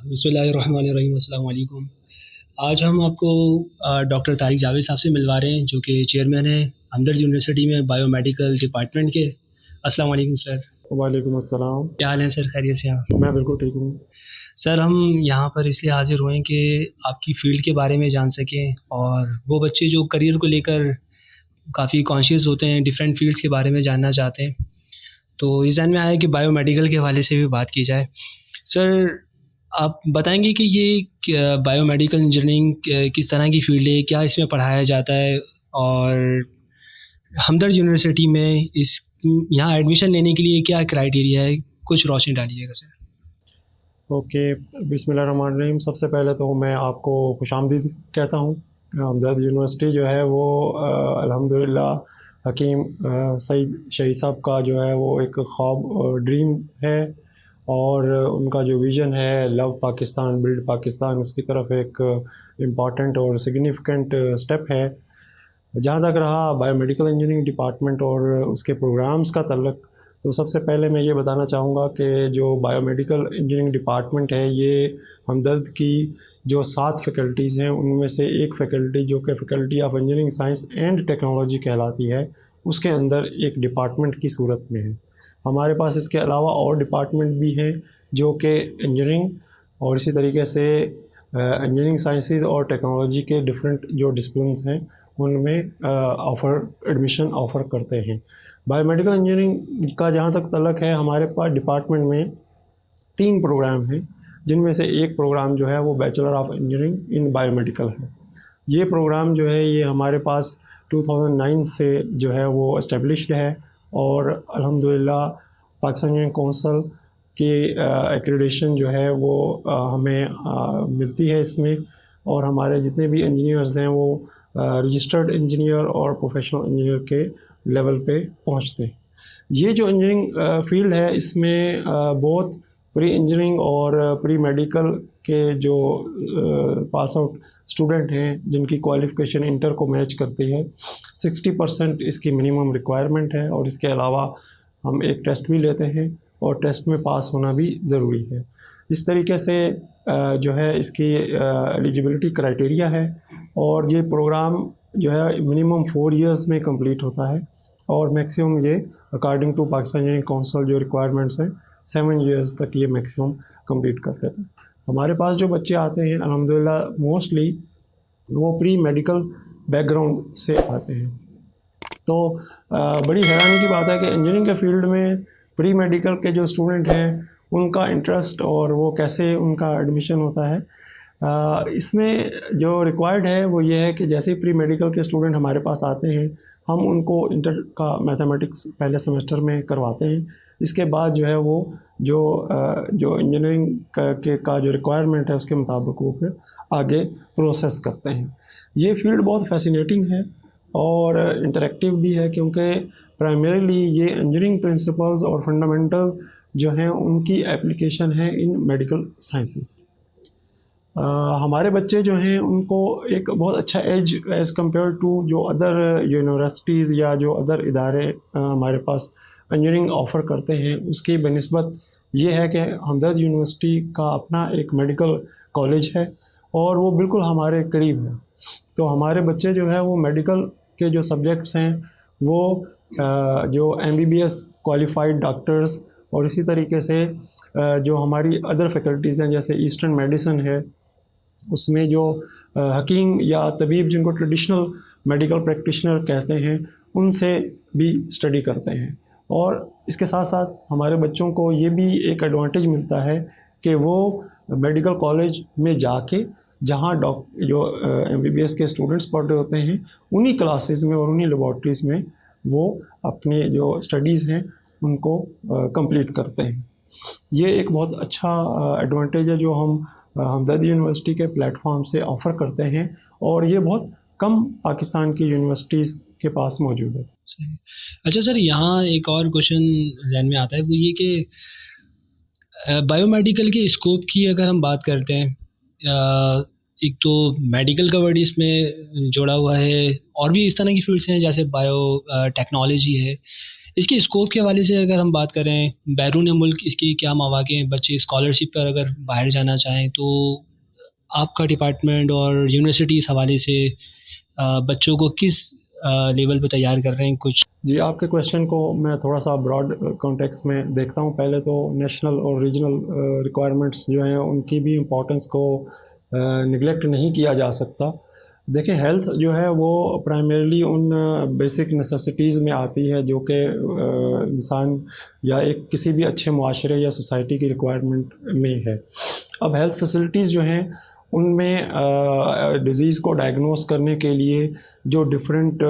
बिस्मिल्लाहिर्रहमानिर्रहीम, अस्सलाम वालेकुम। आज हम आपको डॉक्टर तारिक जावेद साहब से मिलवा रहे हैं, जो कि चेयरमैन हैं हमदर्द यूनिवर्सिटी में बायोमेडिकल डिपार्टमेंट के। अस्सलाम वालेकुम सर। वालेकुम अस्सलाम। क्या हाल है सर, खैरियत से हैं आप? मैं बिल्कुल ठीक हूँ। सर, हम यहाँ पर इसलिए हाज़िर हुए हैं कि आपकी फ़ील्ड के बारे में जान सकें, और वो बच्चे जो करियर को लेकर काफ़ी कॉन्शियस होते हैं, डिफरेंट फ़ील्ड्स के बारे में जानना चाहते हैं। तो इस ज़हन में आया कि बायोमेडिकल के हवाले से भी बात की जाए। सर, आप बताएँगे कि ये क्या बायोमेडिकल इंजीनियरिंग किस तरह की फ़ील्ड है? क्या इसमें पढ़ाया जाता है? और हमदर्द यूनिवर्सिटी में यहाँ एडमिशन लेने के लिए क्या क्राइटेरिया है? कुछ रोशनी डालिएगा सर। ओके, बिस्मिल्लाहिर्रहमानिर्रहीम। सबसे पहले तो मैं आपको खुशामदीद कहता हूँ। हमदर्द यूनिवर्सिटी जो है वो अल्हम्दुलिल्लाह हकीम सईद शहीद साहब का जो है वो एक ख्वाब और ड्रीम है, और उनका जो विज़न है लव पाकिस्तान बिल्ड पाकिस्तान, उसकी तरफ एक इम्पॉर्टेंट और सिग्निफिकेंट स्टेप है। जहाँ तक रहा बायोमेडिकल इंजीनियरिंग डिपार्टमेंट और उसके प्रोग्राम्स का तल्लुक़, तो सबसे पहले मैं ये बताना चाहूँगा कि जो बायोमेडिकल इंजीनियरिंग डिपार्टमेंट है ये हमदर्द की जो 7 फैकल्टीज़ हैं उनमें से एक फ़ैकल्टी जो कि faculty of engineering science and technology कहलाती है, उसके अंदर एक डिपार्टमेंट की सूरत में है। हमारे पास इसके अलावा और डिपार्टमेंट भी हैं जो कि इंजीनियरिंग और इसी तरीके से इंजीनियरिंग साइंसेज़ और टेक्नोलॉजी के डिफरेंट जो डिसिप्लिन्स हैं उनमें एडमिशन ऑफ़र करते हैं। बायोमेडिकल इंजीनियरिंग का जहाँ तक तल्लुक़ है, हमारे पास डिपार्टमेंट में 3 प्रोग्राम हैं, जिनमें से एक प्रोग्राम जो है वो bachelor of engineering in biomedical है। ये प्रोग्राम जो है ये हमारे पास 2009 से जो है वो एस्टेब्लिश्ड है, और अल्हम्दुलिल्लाह पाकिस्तान इंजीनियरिंग काउंसिल की एक्रेडिटेशन जो है वो हमें मिलती है इसमें, और हमारे जितने भी इंजीनियर्स हैं वो रजिस्टर्ड इंजीनियर और प्रोफेशनल इंजीनियर के लेवल पे पहुंचते हैं। ये जो इंजीनियरिंग फ़ील्ड है इसमें बहुत प्री इंजीनियरिंग और प्री मेडिकल के जो पास आउट स्टूडेंट हैं जिनकी क्वालिफ़िकेशन इंटर को मैच करती है, 60% इसकी मिनिमम रिक्वायरमेंट है, और इसके अलावा हम एक टेस्ट भी लेते हैं और टेस्ट में पास होना भी ज़रूरी है। इस तरीके से जो है इसकी एलिजिबिलिटी क्राइटेरिया है, और ये प्रोग्राम जो है मिनिमम 4 इयर्स में कंप्लीट होता है, और मैक्सिमम ये according to Pakistan engineering council जो रिक्वायरमेंट्स हैं 7 इयर्स तक ये मैक्सिमम कंप्लीट कर लेते हैं। हमारे पास जो बच्चे आते हैं अल्हम्दुलिल्लाह मोस्टली वो प्री मेडिकल बैकग्राउंड से आते हैं। तो बड़ी हैरानी की बात है कि इंजीनियरिंग के फील्ड में प्री मेडिकल के जो स्टूडेंट हैं उनका इंटरेस्ट और वो कैसे उनका एडमिशन होता है। इसमें जो रिक्वायर्ड है वो ये है कि जैसे ही प्री मेडिकल के स्टूडेंट हमारे पास आते हैं, हम उनको इंटर का मैथमेटिक्स पहले सेमेस्टर में करवाते हैं। इसके बाद जो है वो जो इंजीनियरिंग का जो रिक्वायरमेंट है उसके मुताबिक वो फिर आगे प्रोसेस करते हैं। ये फील्ड बहुत फैसिनेटिंग है और इंटरेक्टिव भी है, क्योंकि प्राइमरीली ये इंजीनियरिंग प्रिंसिपल्स और फंडामेंटल जो हैं उनकी एप्लीकेशन है इन मेडिकल साइंसेस। हमारे बच्चे जो हैं उनको एक बहुत अच्छा एज एज़ कम्पेयर टू जो अदर यूनिवर्सिटीज़ या जो अदर इदारे हमारे पास इंजीनियरिंग ऑफ़र करते हैं उसकी बनिस्बत ये है कि हमदर्द यूनिवर्सिटी का अपना एक मेडिकल कॉलेज है और वो बिल्कुल हमारे करीब है। तो हमारे बच्चे जो है वो मेडिकल के जो सब्जेक्ट्स हैं वो जो MBBS क्वालिफ़ाइड डॉक्टर्स और इसी तरीके से जो हमारी अदर फैकल्टीज़ हैं जैसे ईस्टर्न मेडिसिन है, उसमें जो हकीम या तबीब जिनको ट्रेडिशनल मेडिकल प्रैक्टिशनर कहते हैं उनसे भी स्टडी करते हैं। और इसके साथ साथ हमारे बच्चों को ये भी एक एडवांटेज मिलता है कि वो मेडिकल कॉलेज में जाके जहाँ जो MBBS के स्टूडेंट्स पढ़ रहे होते हैं उन्हीं क्लासेस में और उन्हीं लेबॉर्ट्रीज़ में वो अपने जो स्टडीज़ हैं उनको कंप्लीट करते हैं। ये एक बहुत अच्छा एडवांटेज है जो हम हमदर्द यूनिवर्सिटी के प्लेटफॉर्म से ऑफ़र करते हैं, और ये बहुत कम पाकिस्तान की यूनिवर्सिटीज़ के पास मौजूद है। सही। अच्छा सर, यहाँ एक और क्वेश्चन ज़हन में आता है, वो ये कि बायोमेडिकल के स्कोप की अगर हम बात करते हैं, एक तो मेडिकल का वर्ड इसमें जोड़ा हुआ है और भी इस तरह की फील्ड्स हैं जैसे बायो टेक्नोलॉजी है, इसके स्कोप के हवाले से अगर हम बात करें, बैरून मुल्क इसके क्या मौक़े हैं? बच्चे स्कॉलरशिप पर अगर बाहर जाना चाहें तो आपका डिपार्टमेंट और यूनिवर्सिटी इस हवाले से बच्चों को किस लेवल पे तैयार कर रहे हैं कुछ? जी, आपके क्वेश्चन को मैं थोड़ा-सा ब्रॉड कॉन्टेक्स्ट में देखता हूँ। पहले तो नेशनल और रीजनल रिक्वायरमेंट्स जो हैं उनकी भी इम्पोर्टेंस को नेगलेक्ट नहीं किया जा सकता। देखिए, हेल्थ जो है वो प्राइमरीली उन बेसिक नेसेसिटीज़ में आती है जो कि इंसान या एक किसी भी अच्छे मुआशरे या सोसाइटी की रिक्वायरमेंट में है। अब हेल्थ फैसिलिटीज़ जो हैं उनमें डिज़ीज़ को डायग्नोस करने के लिए जो डिफरेंट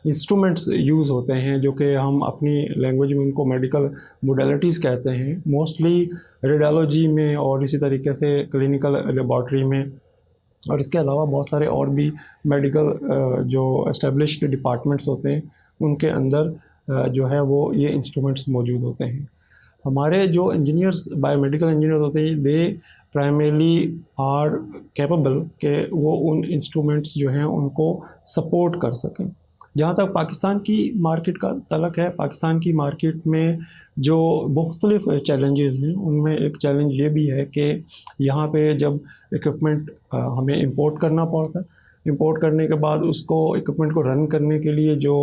इंस्ट्रूमेंट्स यूज़ होते हैं, जो कि हम अपनी लैंग्वेज में उनको मेडिकल मोडेलिटीज़ कहते हैं, मोस्टली रेडियोलॉजी में और इसी तरीके से क्लिनिकल लेबॉर्ट्री में, और इसके अलावा बहुत सारे और भी मेडिकल जो एस्टेब्लिश्ड डिपार्टमेंट्स होते हैं उनके अंदर जो है वो ये इंस्ट्रूमेंट्स मौजूद होते हैं। हमारे जो इंजीनियर्स बायोमेडिकल इंजीनियर्स होते हैं दे प्राइमरीली आर कैपेबल कि वो उन इंस्ट्रूमेंट्स जो हैं उनको सपोर्ट कर सकें। जहाँ तक पाकिस्तान की मार्केट का तल्लुक़ है, पाकिस्तान की मार्केट में जो मुख्तलिफ़ चैलेंजेस हैं उनमें एक चैलेंज ये भी है कि यहाँ पे जब इक्विपमेंट हमें इंपोर्ट करना पड़ता है, इंपोर्ट करने के बाद उसको इक्विपमेंट को रन करने के लिए जो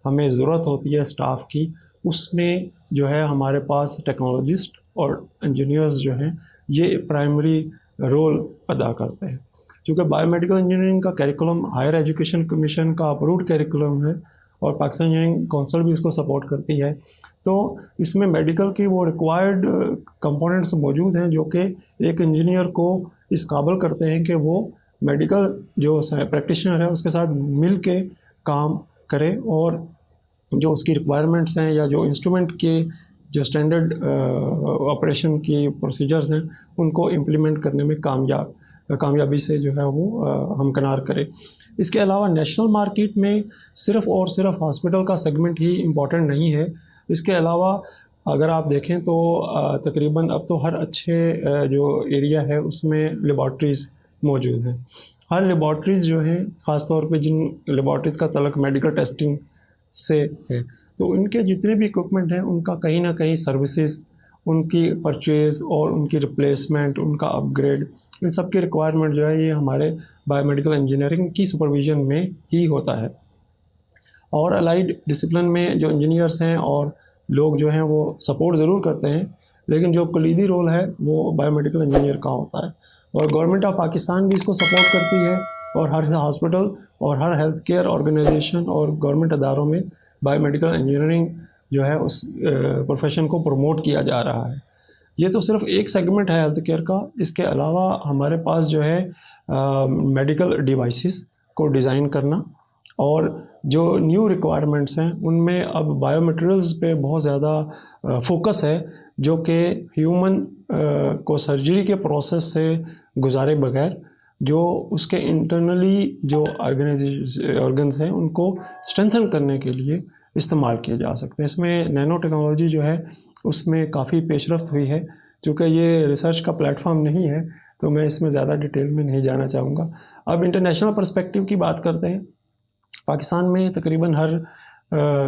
हमें ज़रूरत होती है स्टाफ की, उसमें जो है हमारे पास टेक्नोलॉजिस्ट और इंजीनियर्स जो हैं ये प्राइमरी रोल अदा करते हैं। चूँकि बायोमेडिकल इंजीनियरिंग का करिकुलम हायर एजुकेशन कमीशन का अप्रूव्ड करिकुलम है और पाकिस्तान इंजीनियरिंग काउंसिल भी इसको सपोर्ट करती है, तो इसमें मेडिकल की वो रिक्वायर्ड कंपोनेंट्स मौजूद हैं जो कि एक इंजीनियर को इस काबिल करते हैं कि वो मेडिकल जो प्रैक्टिशनर है उसके साथ मिल के काम करे और जो उसकी रिक्वायरमेंट्स हैं या जो इंस्ट्रूमेंट के जो स्टैंडर्ड ऑपरेशन की प्रोसीजर्स हैं उनको इम्प्लीमेंट करने में कामयाबी से जो है वो हमकिनार करे। इसके अलावा नेशनल मार्केट में सिर्फ़ और सिर्फ हॉस्पिटल का सेगमेंट ही इम्पॉर्टेंट नहीं है। इसके अलावा अगर आप देखें तो तकरीबन अब तो हर अच्छे जो एरिया है उसमें लेबॉर्ट्रीज़ मौजूद हैं। हर लेबॉर्ट्रीज़ जो हैं ख़ास तौर पे जिन लेबॉर्ट्रीज़ का तल्लुक़ मेडिकल टेस्टिंग से है, तो उनके जितने भी इक्विपमेंट हैं उनका कहीं ना कहीं सर्विसेज, उनकी परचेज़ और उनकी रिप्लेसमेंट, उनका अपग्रेड, इन सब की रिक्वायरमेंट जो है ये हमारे बायोमेडिकल इंजीनियरिंग की सुपरविज़न में ही होता है। और अलाइड डिसिप्लिन में जो इंजीनियर्स हैं और लोग जो हैं वो सपोर्ट ज़रूर करते हैं, लेकिन जो कलीदी रोल है वो बायोमेडिकल इंजीनियर का होता है और गवर्नमेंट ऑफ पाकिस्तान भी इसको सपोर्ट करती है और हर हॉस्पिटल और हर हेल्थ केयर ऑर्गेनाइजेशन और गवर्नमेंट अदारों में बायोमेडिकल इंजीनियरिंग जो है उस प्रोफेशन को प्रमोट किया जा रहा है। ये तो सिर्फ एक सेगमेंट है हेल्थ केयर का। इसके अलावा हमारे पास जो है मेडिकल डिवाइसेस को डिज़ाइन करना और जो न्यू रिक्वायरमेंट्स हैं उनमें अब बायोमटेरियल्स पे बहुत ज़्यादा फोकस है, जो कि ह्यूमन को सर्जरी के प्रोसेस से गुजारे बगैर जो उसके इंटरनली जो ऑर्गन्स हैं उनको स्ट्रेंथन करने के लिए इस्तेमाल किए जा सकते हैं। इसमें नैनो टेक्नोलॉजी जो है उसमें काफ़ी पेशरफ्त हुई है। चूँकि ये रिसर्च का प्लेटफॉर्म नहीं है तो मैं इसमें ज़्यादा डिटेल में नहीं जाना चाहूँगा। अब इंटरनेशनल पर्सपेक्टिव की बात करते हैं। पाकिस्तान में तकरीबन हर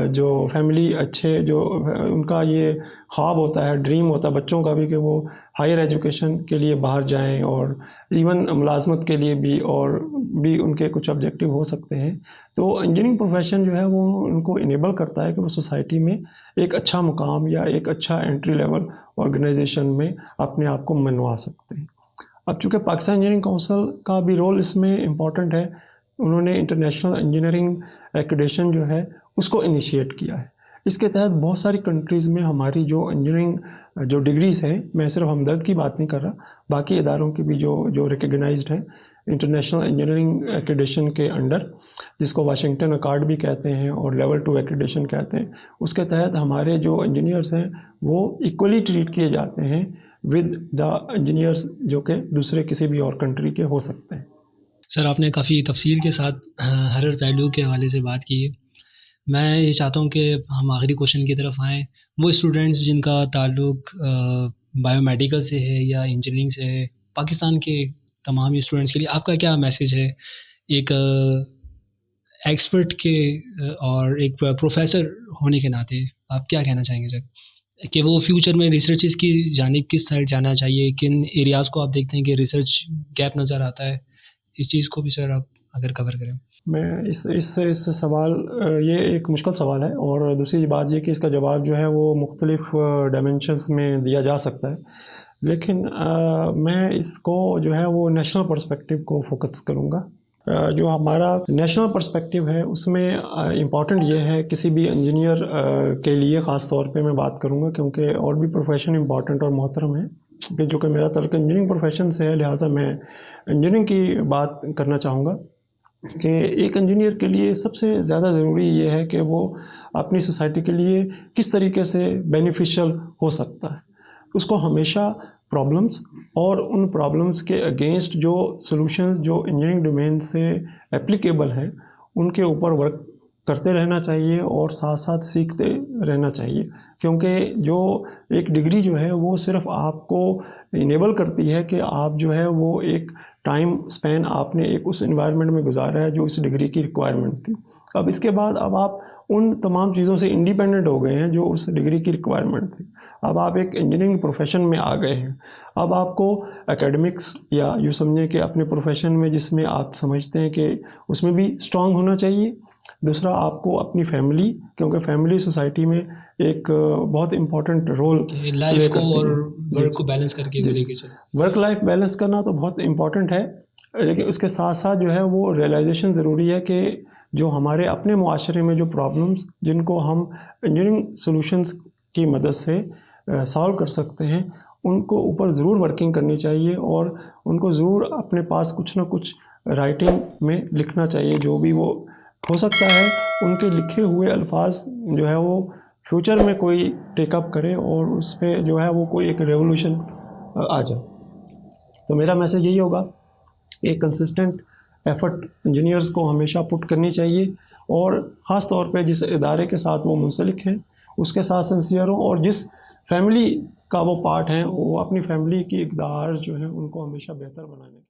जो फैमिली अच्छे जो उनका ये ख्वाब होता है, ड्रीम होता है बच्चों का भी कि वो हायर एजुकेशन के लिए बाहर जाएं और इवन मुलाजमत के लिए भी और भी उनके कुछ ऑब्जेक्टिव हो सकते हैं। तो इंजीनियरिंग प्रोफेशन जो है वो उनको इनेबल करता है कि वो सोसाइटी में एक अच्छा मुकाम या एक अच्छा एंट्री लेवल ऑर्गेनाइजेशन में अपने आप को मनवा सकते हैं। अब चूँकि पाकिस्तान इंजीनियरिंग काउंसिल का भी रोल इसमें इम्पॉर्टेंट है, उन्होंने इंटरनेशनल इंजीनियरिंग एक्रेडिटेशन जो है उसको इनिशिएट किया है। इसके तहत बहुत सारी कंट्रीज़ में हमारी जो इंजीनियरिंग जो डिग्रीज़ हैं, मैं सिर्फ हमदर्द की बात नहीं कर रहा, बाकी इदारों की भी जो रिकग्नाइज्ड हैं इंटरनेशनल इंजीनियरिंग एक्रेडिटेशन के अंडर, जिसको वाशिंगटन अकॉर्ड भी कहते हैं और लेवल 2 एक्रेडिटेशन कहते हैं, उसके तहत हमारे जो इंजीनियर्स हैं वो इक्वली ट्रीट किए जाते हैं विद द इंजीनियर्स जो कि दूसरे किसी भी और कंट्री के हो सकते हैं। सर, आपने काफ़ी तफसील के साथ हर पहलू के हवाले से बात की है। मैं ये चाहता हूँ कि हम आखिरी क्वेश्चन की तरफ आएँ। वो स्टूडेंट्स जिनका ताल्लुक़ बायोमेडिकल से है या इंजीनियरिंग से है, पाकिस्तान के तमाम स्टूडेंट्स के लिए आपका क्या मैसेज है? एक एक्सपर्ट के और एक प्रोफ़ेसर होने के नाते आप क्या कहना चाहेंगे सर? कि वो फ्यूचर में रिसर्चेज़ की जानिब किस साइड जाना चाहिए? किन एरियाज़ को आप देखते हैं कि रिसर्च गैप नज़र आता है? इस चीज़ को भी सर आप अगर कवर करें। मैं इस सवाल ये एक मुश्किल सवाल है, और दूसरी बात ये कि इसका जवाब जो है वो मुख्तलिफ डायमेंशंस में दिया जा सकता है, लेकिन मैं इसको जो है वो नेशनल पर्सपेक्टिव को फोकस करूँगा। जो हमारा नेशनल पर्सपेक्टिव है उसमें इम्पॉर्टेंट ये है किसी भी इंजीनियर के लिए ख़ास तौर पे मैं बात करूँगा, क्योंकि और भी प्रोफेशन इम्पॉर्टेंट और मोहतरम है कि जो कि मेरा तल्क़ इंजीनियरिंग प्रोफेशन से है, लिहाजा मैं इंजीनियरिंग की बात करना चाहूँगा कि एक इंजीनियर के लिए सबसे ज़्यादा ज़रूरी ये है कि वो अपनी सोसाइटी के लिए किस तरीके से बेनिफिशियल हो सकता है। उसको हमेशा प्रॉब्लम्स और उन प्रॉब्लम्स के अगेंस्ट जो सॉल्यूशंस जो इंजीनियरिंग डोमेन से एप्लीकेबल हैं उनके ऊपर वर्क करते रहना चाहिए और साथ साथ सीखते रहना चाहिए, क्योंकि जो एक डिग्री जो है वो सिर्फ आपको इनेबल करती है कि आप जो है वो एक टाइम स्पैन आपने एक उस एनवायरनमेंट में गुजारा है जो इस डिग्री की रिक्वायरमेंट थी। अब इसके बाद अब आप उन तमाम चीज़ों से इंडिपेंडेंट हो गए हैं जो उस डिग्री की रिक्वायरमेंट थी। अब आप एक इंजीनियरिंग प्रोफेशन में आ गए हैं। अब आपको एकेडमिक्स या यूँ समझें कि अपने प्रोफेशन में जिसमें आप समझते हैं कि उसमें भी स्ट्रांग होना चाहिए। दूसरा, आपको अपनी फैमिली, क्योंकि फैमिली सोसाइटी में एक बहुत इम्पोर्टेंट रोल लाइफ को करती और है। वर्क को बैलेंस करके वो लेके चलो। वर्क लाइफ बैलेंस करना तो बहुत इम्पॉर्टेंट है, लेकिन उसके साथ साथ जो है वो रियलाइजेशन ज़रूरी है कि जो हमारे अपने मुआशरे में जो प्रॉब्लम्स जिनको हम इंजीनियरिंग सॉल्यूशंस की मदद से सॉल्व कर सकते हैं उनको ऊपर ज़रूर वर्किंग करनी चाहिए, और उनको ज़रूर अपने पास कुछ ना कुछ राइटिंग में लिखना चाहिए। जो भी वो हो सकता है उनके लिखे हुए अल्फाज जो है वो फ्यूचर में कोई टेकअप करे और उस पर जो है वो कोई एक रेवोल्यूशन आ जाए। तो मेरा मैसेज यही होगा, एक कंसिस्टेंट एफर्ट इंजीनियर्स को हमेशा पुट करनी चाहिए, और ख़ास तौर पे जिस इदारे के साथ वो मुंसलिक हैं उसके साथ सिंसियर हों, और जिस फैमिली का वो पार्ट हैं वो अपनी फैमिली की इक़दार जो है उनको हमेशा बेहतर बनाने की